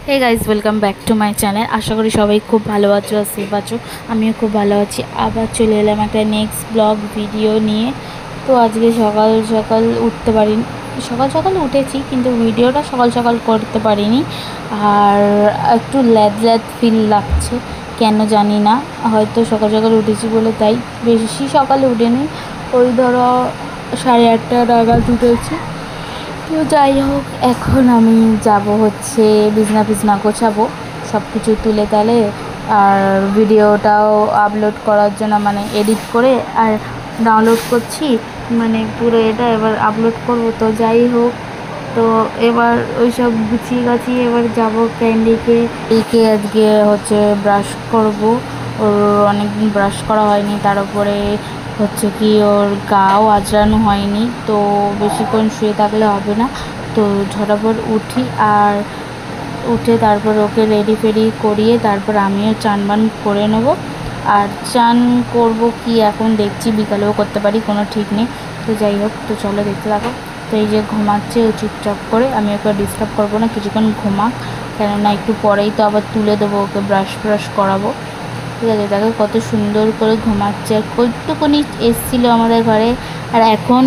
Hey guys, welcome back to my channel. আশা করি সবাই খুব ভালো আছো আর সেফ আছো। আমিও খুব ভালো আছি। আবার চলে এলাম একটা নেক্সট ব্লগ ভিডিও নিয়ে। তো আজকে সকাল সকাল উঠতে পারিনি, সকাল সকাল উঠেছি কিন্তু ভিডিওটা সকাল সকাল করতে পারিনি। আর একটু ল্যাদ ল্যাদ ফিল লাগছে, কেন জানি না। হয়তো সকাল সকাল উঠেছি বলে তাই। বেশি সকালে উঠেনি, ওই ধরো 8:30 নাগাদ উঠেছি। তো যাই হোক, এখন আমি যাব হচ্ছে বিছনা গোছাবো, সব কিছু তুলে তালে। আর ভিডিওটাও আপলোড করার জন্য মানে এডিট করে আর ডাউনলোড করছি, মানে পুরো এটা এবার আপলোড করব। তো যাই হোক, তো এবার ওই সব গুছিয়ে গাছিয়ে এবার যাব ক্যান্ডিকে। একে আজকে হচ্ছে ব্রাশ করব। ওর অনেকদিন ব্রাশ করা হয়নি, তার উপরে হচ্ছে কি ওর গাও আঁচড়ানো হয়নি, তো বেশিক্ষণ শুয়ে থাকলে হবে না। তো ঝটাপট উঠি, আর উঠে তারপর ওকে রেডি ফেডি করিয়ে তারপর আমিও চান বান করে নেব। আর চান করব কি এখন দেখছি, বিকালেও করতে পারি, কোনো ঠিক নেই। তো যাই হোক, তো চলো দেখতে থাকো। তো এই যে ঘুমাচ্ছে ও চুপচাপ করে, আমি ওকে ডিস্টার্ব করবো না, কিছুক্ষণ ঘুমাক, কেননা একটু পরেই তো আবার তুলে দেবো ওকে, ব্রাশ করাবো। ঠিক আছে, দেখো কত সুন্দর করে ঘুমাচ্ছে। আর কতটুকুনি এসেছিলো আমাদের ঘরে, আর এখন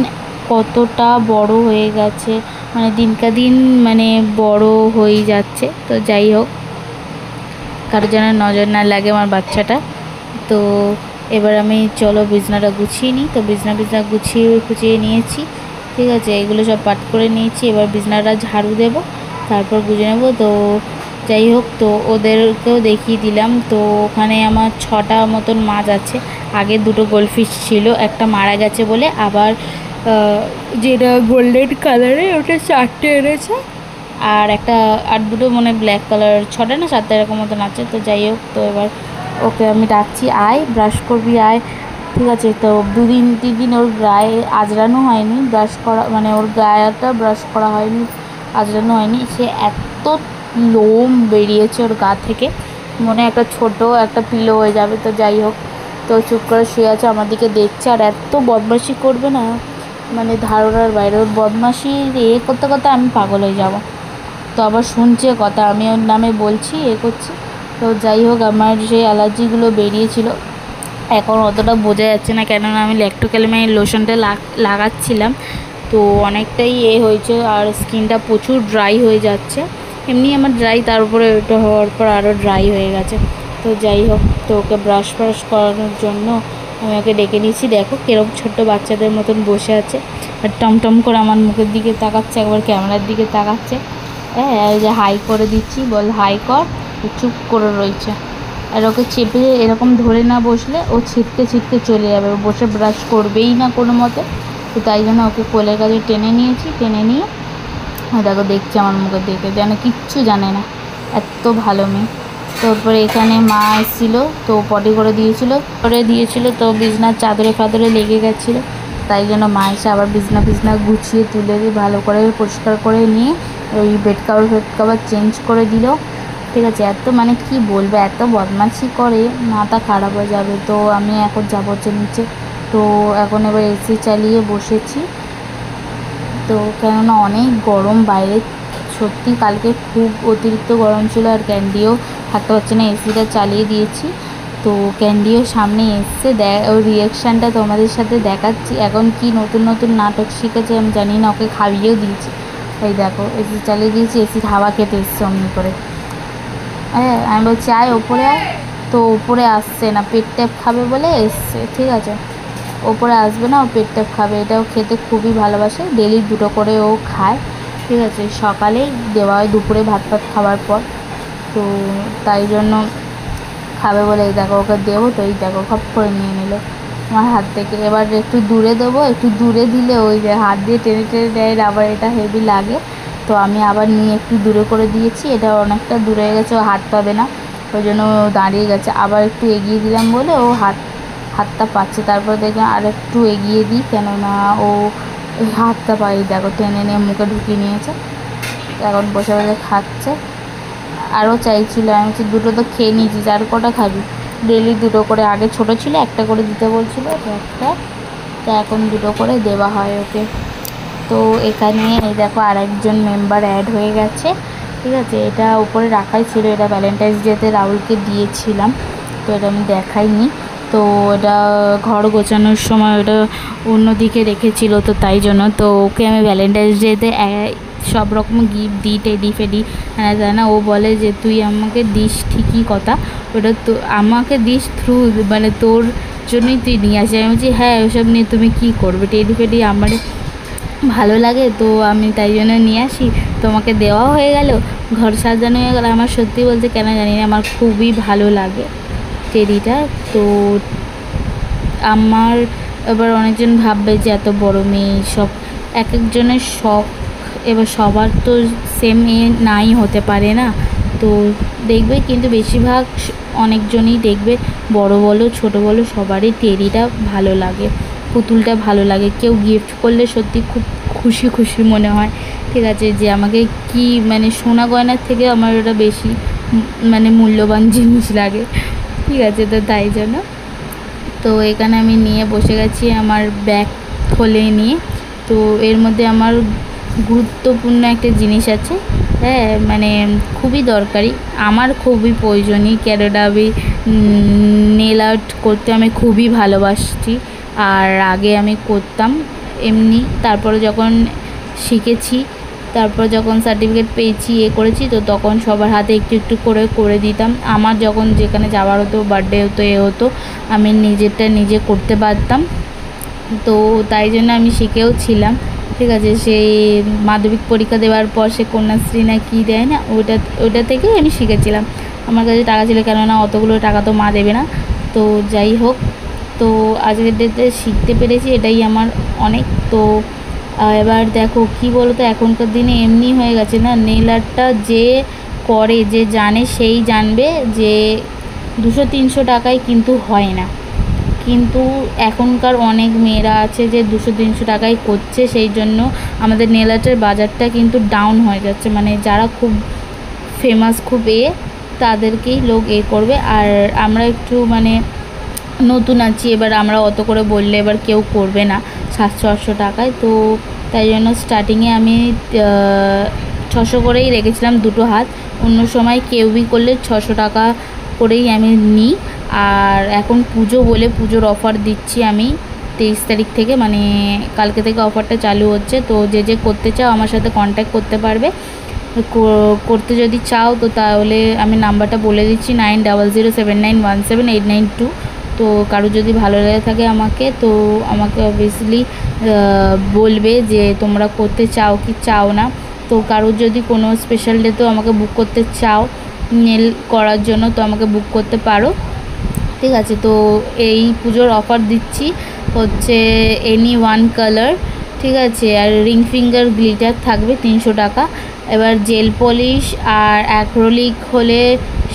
কতটা বড় হয়ে গেছে, মানে দিনকা দিন মানে বড় হয়ে যাচ্ছে। তো যাই হোক, কারো যেন নজর না লাগে আমার বাচ্চাটা। তো এবার আমি চলো বিছনাটা গুছিয়ে নিই। তো বিছনা গুছিয়ে নিয়েছি। ঠিক আছে, এগুলো সব পাট করে নিয়েছি। এবার বিছনাটা ঝাড়ু দেব, তারপর গুছিয়ে নেবো। তো যাই হোক, তো ওদেরকেও দেখিয়ে দিলাম। তো ওখানে আমার 6টা মতন মাছ আছে। আগে 2টো গোল্ডফিশ ছিল, একটা মারা গেছে বলে আবার যেটা গোল্ডেন কালারে ওটা 4টে এনেছে। আর একটা আর 2টো মনে ব্ল্যাক কালার, 6টা না 7টা এরকম মতন আছে। তো যাই হোক, তো এবার ওকে আমি ডাকছি, আয় ব্রাশ করবি আয়। ঠিক আছে, তো 2-3 দিন ওর গায়ে আঁচড়ানো হয়নি, ব্রাশ করা মানে ওর গায়েটা ব্রাশ করা হয়নি, আঁচড়ানো হয়নি। সে এত লোম বেরিয়েছে ওর গা থেকে, মনে একটা ছোট একটা পিলো হয়ে যাবে। তো যাই হোক, তো চুপ করে শুয়ে আছে, আমার দিকে দেখছে। আর এত বদমাশি করবে না, মানে ধারণার বাইরে। ওর বদমাশি করতে করতে আমি পাগল হয়ে যাব। তো আবার শুনছে কথা, আমি ওর নামে বলছি করছি। তো যাই হোক, আমার সেই অ্যালার্জিগুলো বেরিয়েছিল, এখন অতটা বোঝা যাচ্ছে না, কেননা আমি ল্যাক্টোক্যালামাইন লোশনটা লাগাচ্ছিলাম। তো অনেকটাই হয়েছে, আর স্কিনটা প্রচুর ড্রাই হয়ে যাচ্ছে। এমনি আমার ড্রাই, তার উপরে ওটা হওয়ার পর আরও ড্রাই হয়ে গেছে। তো যাই হোক, তো ওকে ব্রাশ করানোর জন্য আমি ওকে ডেকে নিয়েছি। দেখো কিরকম ছোট্ট বাচ্চাদের মতন বসে আছে, আর টমটম করে আমার মুখের দিকে তাকাচ্ছে, একবার ক্যামেরার দিকে তাকাচ্ছে। হ্যাঁ, ওই যে হাই করে দিচ্ছি, বল হাই কর, চুপ করে রয়েছে। আর ওকে চেপে এরকম ধরে না বসলে ও ছিটকে চলে যাবে, ও বসে ব্রাশ করবেই না কোনো মতে। তো তাই জন্য ওকে কোলের কাছে টেনে নিয়েছি, টেনে নিয়ে দেখো দেখছি আমার মুখের দিকে, যেন কিচ্ছু জানে না, এত ভালো মেয়ে। তারপরে এখানে মা এসেছিলো, তো পটি করে দিয়েছিল, তো বিছনার চাদরে ফাদরে লেগে গেছিলো। তাই জন্য মা এসে আবার বিছনা গুছিয়ে তুলে দিয়ে ভালো করে পরিষ্কার করে নিয়ে ওই বেড কাভার চেঞ্জ করে দিল। ঠিক আছে, এত মানে কি বলবো, এত বদমাশি করে, মাথা খারাপ হয়ে যাবে। তো আমি এখন যাবো হচ্ছে নিচে। তো এখন এবার এসি চালিয়ে বসেছি। তো কেননা অনেক গরম বাইরে, সত্যি কালকে খুব অতিরিক্ত গরম ছিল। আর ক্যান্ডিও থাকতে পারছে না, এসিটা চালিয়ে দিয়েছি। তো ক্যান্ডিও সামনে এসছে, ওর রিয়াকশানটা তোমাদের সাথে দেখাচ্ছি। এখন কি নতুন নতুন নাটক শিখেছে আমি জানি না, ওকে খাইয়েও দিয়েছি। এই দেখো, এসি চালিয়ে দিয়েছি, এসির হাওয়া খেতে এসছে অমনি করে। হ্যাঁ, আমি বলছি আয় ওপরে আয়, তো ওপরে আসছে না, পেট ট্যাপ খাবে বলে এসছে। ঠিক আছে, ওপরে আসবে না, ও পেট ট্যাপ খাবে, এটাও খেতে খুবই ভালোবাসে, ডেলি 2টো করে ও খায়। ঠিক আছে, সকালেই দেওয়া হয়, দুপুরে ভাত খাওয়ার পর। তো তাই জন্য খাবে বলে এই দেখো ওকে দেবো, তো এই দেখো খপ করে নিয়ে নিল আমার হাত থেকে। এবার একটু দূরে দেবো, একটু দূরে দিলে ওই যে হাত দিয়ে টেনে টেনে দেয়, আবার এটা হেভি লাগে। তো আমি আবার নিয়ে একটু দূরে করে দিয়েছি, এটা অনেকটা দূরে হয়ে গেছে, ও হাত পাবে না, ওই জন্য ও দাঁড়িয়ে গেছে। আবার একটু এগিয়ে দিলাম বলে ও হাতটা পাচ্ছে। তারপর দেখলাম আর একটু এগিয়ে দিই, কেননা ও হাতটা পাই, দেখো টেনে নিয়ে মুখে ঢুকিয়ে নিয়েছে। এখন বসে বসে খাচ্ছে। আরও চাইছিল, আমি বলছি 2টো তো খেয়ে নিয়েছি, আর কটা খাবি, ডেলি 2টো করে, আগে ছোটো ছিল একটা করে দিতে বলছিল, তো একটা, তো এখন 2টো করে দেওয়া হয় ওকে। তো এখানে এই দেখো আরেকজন মেম্বার অ্যাড হয়ে গেছে। ঠিক আছে। এটা উপরে রাখাই ছিল, এটা ভ্যালেন্টাইন্স ডেতে রাহুলকে দিয়েছিলাম, তো এটা আমি দেখাইনি। তো এটা ঘর গোছানোর সময় ওটা অন্যদিকে রেখেছিল, তো তাই জন্য তো ওকে আমি ভ্যালেন্টাইন্স ডেতে সব রকম গিফট দিই, টেডি ফেডি হ্যাঁ তাই না। ও বলে যে তুই আমাকে দিস ঠিকই কথা, ওটা তো আমাকে দিস থ্রু মানে তোর জন্যই তুই নিয়ে আসি। আমি বলছি হ্যাঁ ওসব নিয়ে তুমি কী করবে, টেডি ফেডি আমার ভালো লাগে, তো আমি তাই জন্য নিয়ে আসি, তোমাকে দেওয়াও হয়ে গেল, ঘর সাজানো হয়ে গেল। আমার সত্যি বলতে কেন জানি না আমার খুবই ভালো লাগে টেডিটা। তো আমার এবার অনেকজন ভাববে যে এত বড় মেয়ে সব, এক একজনের শখ এবার সবার তো সেম নাই হতে পারে না। তো দেখবে কিন্তু বেশিরভাগ অনেকজনই দেখবে বড় বলো ছোট বলো সবারই টেডিটা ভালো লাগে, পুতুলটা ভালো লাগে। কেউ গিফট করলে সত্যি খুব খুশি খুশি মনে হয়, ঠিক আছে, যে আমাকে কি মানে সোনা গয়নার থেকে আমার ওটা বেশি মানে মূল্যবান জিনিস লাগে, ঠিক আছে। তো তাই জন্য তো এখানে আমি নিয়ে বসে গেছি আমার ব্যাগ খোলে নিয়ে। তো এর মধ্যে আমার গুরুত্বপূর্ণ একটা জিনিস আছে, হ্যাঁ মানে খুবই দরকারি, আমার খুবই প্রয়োজনীয়। কেননা আমি নেল আর্ট করতে আমি খুবই ভালোবাসি, আর আগে আমি করতাম এমনি, তারপরে যখন শিখেছি, তারপর যখন সার্টিফিকেট পেয়েছি করেছি, তো তখন সবার হাতে একটু একটু করে করে দিতাম। আমার যখন যেখানে যাওয়ার হতো, বার্থডে হতো, হতো, আমি নিজেরটা নিজে করতে পারতাম। তো তাই জন্য আমি শিখেও ছিলাম, ঠিক আছে। সেই মাধ্যমিক পরীক্ষা দেওয়ার পর সে কন্যাশ্রী না কী দেয় না, ওটা থেকেই আমি শিখেছিলাম। আমার কাছে টাকা ছিল, কেননা অতগুলো টাকা তো মা দেবে না। তো যাই হোক, তো আজকের ডেটে শিখতে পেরেছি, এটাই আমার অনেক। তো এবার দেখো কী বলো তো, এখনকার দিনে এমনি হয়ে গেছে না, নেল আর্টটা যে করে যে জানে সেই জানবে যে 200-300 টাকায় কিন্তু হয় না। কিন্তু এখনকার অনেক মেয়েরা আছে যে 200-300 টাকায় করছে, সেই জন্য আমাদের নেল আর্টের বাজারটা কিন্তু ডাউন হয়ে যাচ্ছে। মানে যারা খুব ফেমাস খুব তাদেরকেই লোক করবে, আর আমরা একটু মানে নতুন আছি, এবার আমরা অত করে বললে এবার কেউ করবে না 700-800 টাকায়। তো তাই জন্য স্টার্টিংয়ে আমি 600 করেই রেখেছিলাম দুটো হাত, অন্য সময় কেউই করলে 600 টাকা করেই আমি নিই। আর এখন পুজো বলে পুজোর অফার দিচ্ছি আমি 23 তারিখ থেকে, মানে কালকে থেকে অফারটা চালু হচ্ছে। তো যে যে করতে চাও আমার সাথে কন্ট্যাক্ট করতে পারবে, করতে যদি চাও তো তাহলে আমি নাম্বারটা বলে দিচ্ছি 9007917892। তো কারো যদি ভালো লেগে থাকে আমাকে, তো আমাকে অবভিয়াসলি বলবে যে তোমরা করতে চাও কি চাও না। তো কারো যদি কোনো স্পেশাল ডে তো আমাকে বুক করতে চাও নেল করার জন্য, তো আমাকে বুক করতে পারো, ঠিক আছে। তো এই পুজোর অফার দিচ্ছি হচ্ছে এনি ওয়ান কালার, ঠিক আছে। আর রিং ফিঙ্গার গ্লিটার থাকবে 300 টাকা। এবার জেল পলিশ আর অ্যাক্রিলিক হলে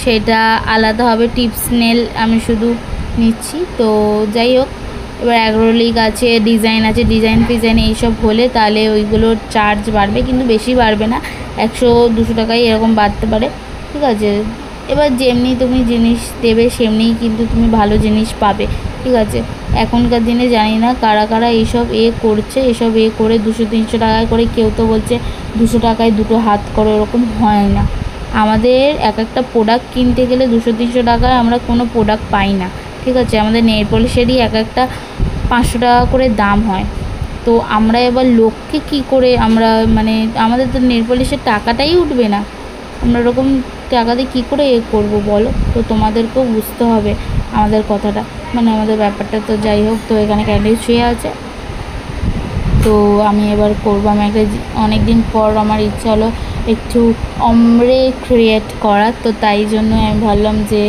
সেটা আলাদা হবে, টিপস নেল আমি শুধু নিচ্ছি। তো যাই হোক, এবার অ্যাক্রিলিক আছে, ডিজাইন আছে, ডিজাইন ফিজাইন এইসব হলে তাহলে ওইগুলোর চার্জ বাড়বে, কিন্তু বেশি বাড়বে না, 100-200 টাকাই এরকম বাড়তে পারে, ঠিক আছে। এবার যেমনি তুমি জিনিস দেবে সেমনিই কিন্তু তুমি ভালো জিনিস পাবে, ঠিক আছে। এখনকার দিনে জানি না কারা কারা এইসব করছে, এসব করে 200-300 টাকা করে, কেউ তো বলছে 200 টাকায় দুটো হাত করো, এরকম হয় না। আমাদের এক একটা প্রোডাক্ট কিনতে গেলে 200-300 টাকায় আমরা কোনো প্রোডাক্ট পাই না, ঠিক আছে। আমাদের নেল পলিশেরই এক একটা 500 টাকা করে দাম হয়। তো আমরা এবার লোককে কী করে আমরা মানে আমাদের তো নেল পলিশের টাকাটাই উঠবে না, আমরা ওরকম টাকা দিয়ে কী করে করবো বলো। তো তোমাদেরকেও বুঝতে হবে আমাদের কথাটা, মানে আমাদের ব্যাপারটা। তো যাই হোক, তো এখানে ক্যান্ডেল শুয়ে আছে, তো আমি এবার করবো। আমি একটা অনেক দিন পর আমার ইচ্ছা হলো একটু অমরে ক্রিয়েট করার, তো তাই জন্য আমি ভাবলাম যে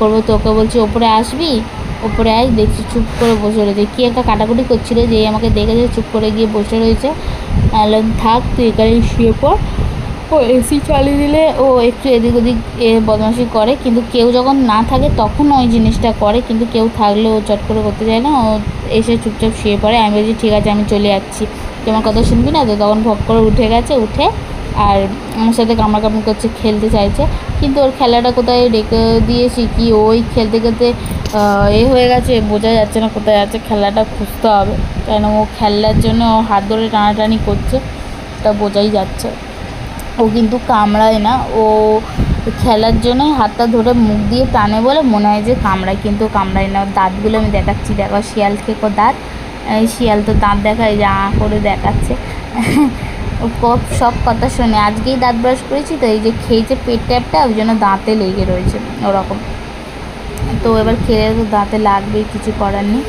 করবো। তোকে বলছি ওপরে আসবি, ওপরে আয়, দেখছি চুপ করে বসে রয়েছে, কী একটা কাটাকুটি করছিলো, যেই আমাকে দেখেছে চুপ করে গিয়ে বসে রয়েছে। থাক তুই এখানে শুয়ে পড়। ও এসি চালিয়ে দিলে ও একটু এদিক ওদিক বদমাশি করে, কিন্তু কেউ যখন না থাকে তখন ওই জিনিসটা করে, কিন্তু কেউ থাকলে ও চট করে করতে চায় না, ও এসে চুপচাপ শুয়ে পড়ে। আমি বলছি ঠিক আছে আমি চলে যাচ্ছি, তোমার কথা শুনবি না তো। তখন ভপ করে উঠে গেছে, উঠে আর আমার সাথে কামড়াকামড়ি করছে, খেলতে চাইছে, কিন্তু ওর খেলাটা কোথায় রেখে দিয়েছি কি ওই খেলতে খেলতে হয়ে গেছে, বোঝা যাচ্ছে না কোথায় যাচ্ছে, খেলাটা খুঁজতে হবে, কেন ও খেলার জন্য হাত ধরে টানাটানি করছে, তা বোঝাই যাচ্ছে। ও কিন্তু কামড়ায় না, ও খেলার জন্যই হাতটা ধরে মুখ দিয়ে টানে বলে মনে হয় যে কামড়ায়, কিন্তু কামড়ায় না। দাঁতগুলো আমি দেখাচ্ছি, দেখো শিয়াল থেকে দাঁত, শিয়াল তো দাঁত দেখায় যা করে দেখাচ্ছে। ও সব কথা শোনে। আজকেই দাঁত ব্রাশ করেছি তো এই যে খেয়েছে পেট ট্যাপটা, ওই জন্য দাঁতে লেগে রয়েছে ওরকম। তো এবার খেলে তো দাঁতে লাগবেই, কিছু করার নেই।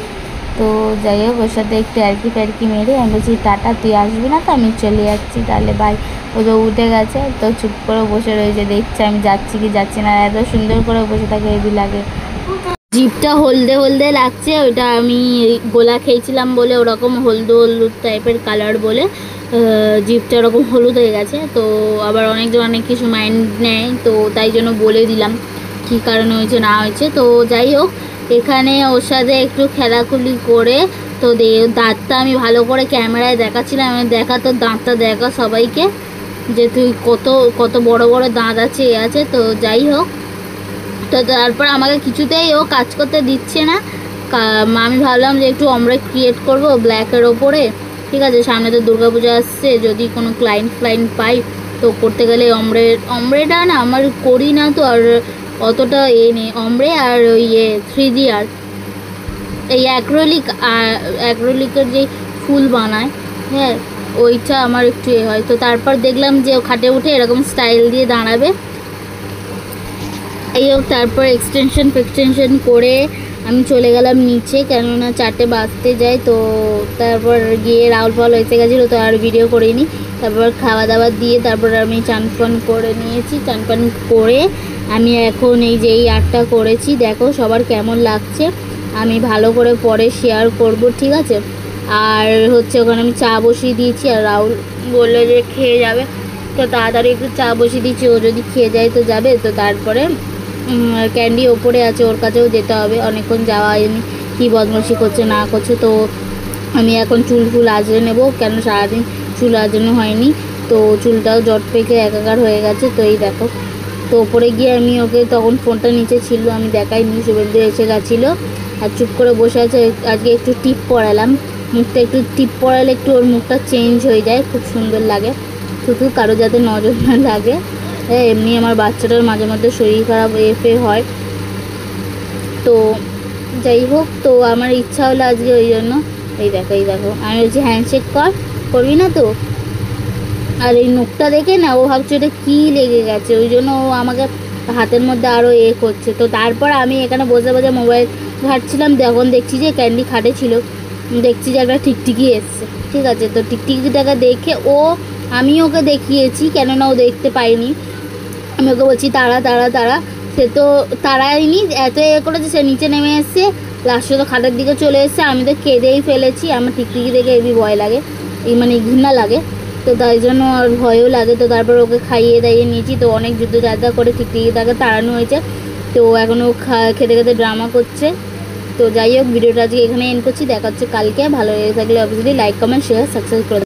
তো যাই হোক, ওর সাথে একটু অ্যারকি মেরে আমি বলছি টাটা, তুই আসবি না তো আমি চলে যাচ্ছি তাহলে বাই। ও তো উঠে গেছে, তো চুপ করে বসে রয়েছে, দেখছে আমি যাচ্ছি কি যাচ্ছি না। এত সুন্দর করে বসে থাকে, হেভি লাগে। জিভটা হলদে হলদে লাগছে, ওইটা আমি গোলা খেয়েছিলাম বলে ওরকম হলদে হলুদ টাইপের কালার বলে জিভটা ওরকম হলুদ হয়ে গেছে। তো আবার অনেকজন অনেক কিছু মাইন্ড নেয়, তো তাই জন্য বলে দিলাম কী কারণে হয়েছে না হয়েছে। তো যাই হোক, এখানে ওর সাথে একটু খেলাখুলি করে তো দাঁতটা আমি ভালো করে ক্যামেরায় দেখাচ্ছিলাম, আমি দেখা তো দাঁতটা দেখা সবাইকে যে তুই কত কত বড় বড় দাঁত আছে এ আছে। তো যাই হোক, তো তারপর আমাকে কিছুতেই ও কাজ করতে দিচ্ছে না। আমি ভাবলাম যে একটু অমরে ক্রিয়েট করব ব্ল্যাকের ওপরে, ঠিক আছে, সামনে তো দুর্গাপূজা আসছে, যদি কোনো ক্লায়েন্ট পাই তো করতে গেলে অমরেটা না আমার করি না তো, আর অতটা নেই অমরে, আর ওই 3D আর এই অ্যাক্রিলিকের যে ফুল বানায়, হ্যাঁ ওইটা আমার একটু হয়। তো তারপর দেখলাম যে ও খাটে উঠে এরকম স্টাইল দিয়ে দাঁড়াবে। এই হোক, তারপর এক্সটেনশন করে আমি চলে গেলাম নিচে, কেননা 4টে বাজতে যায়। তো তারপর গিয়ে রাহুল ফল এসে গেছিলো, তো আর ভিডিও করিনি। তারপর খাওয়া দাওয়া দিয়ে তারপর আমি চান পান করে নিয়েছি। চান পান করে আমি এখন এই যে এই আর্টটা করেছি, দেখো সবার কেমন লাগছে আমি ভালো করে পরে শেয়ার করব, ঠিক আছে। আর হচ্ছে ওখানে আমি চা বসিয়ে দিয়েছি, আর রাহুল বললো যে খেয়ে যাবে, তো তাড়াতাড়ি একটু চা বসিয়ে দিচ্ছি, ও যদি খেয়ে যায় তো যাবে। তো তারপরে ক্যান্ডি ওপরে আছে, ওর কাছেও যেতে হবে, অনেকক্ষণ যাওয়া হয়নি, কী বদমাশি করছে না করছে। তো আমি এখন চুল আঁচড়ে নেবো, কেন সারাদিন চুল আঁচড়ানো হয়নি, তো চুলটাও জট পেকে একাকার হয়ে গেছে। তো এই দেখো, তো ওপরে গিয়ে আমি ওকে, তখন ফোনটা নিচে ছিল আমি দেখাইনি, শুভেন্দু এসে গেছিলো আর চুপ করে বসে আছে। আজকে একটু টিপ পরালাম, মুখটা একটু টিপ পরালে একটু ওর মুখটা চেঞ্জ হয়ে যায়, খুব সুন্দর লাগে, শুধু কারো যাতে নজর না লাগে। হ্যাঁ, এমনি আমার বাচ্চাটার মাঝে মধ্যে শরীর খারাপ এফে হয়। তো যাই হোক, তো আমার ইচ্ছা হলো আজকে ওই জন্য এই দেখো আমি বলছি হ্যান্ডশেক করবি না তো, আর এই নখটা দেখে না ও ভাবছে ওটা কী লেগে গেছে, ওই জন্য ও আমাকে হাতের মধ্যে আরও করছে। তো তারপর আমি এখানে বসে বসে মোবাইল ঘাঁটছিলাম, তখন দেখছি যে ক্যান্ডি খাটে ছিল, দেখছি যে একটা টিকটিকি এসছে, ঠিক আছে। তো টিকটিকিটাকে দেখে আমি ওকে দেখিয়েছি, কেননা ও দেখতে পাইনি, আমি ওকে বলছি তারা, সে তো তাড়ায়নি, এত করেছে, সে নিচে নেমে এসছে, লাস্টে তো খাটের দিকে চলে এসছে। আমি তো কেঁদেই ফেলেছি, আমার টিকটিকি দেখে হেবি ভয় লাগে, মানে ঘৃণা লাগে, তো তাই জন্য আর ভয়ও লাগে। তো তারপর ওকে খাইয়ে দাইয়ে নিয়েছি, তো অনেক যুদ্ধযাত্রা করে টিকটিকিটাকে তাড়ানো হয়েছে। তো এখনও খেতে খেতে ড্রামা করছে। তো যাই হোক, ভিডিওটা আজকে এখানে এন্ড করছি, দেখা হচ্ছে কালকে। ভালো লেগে থাকলে obviously like comment share subscribe করে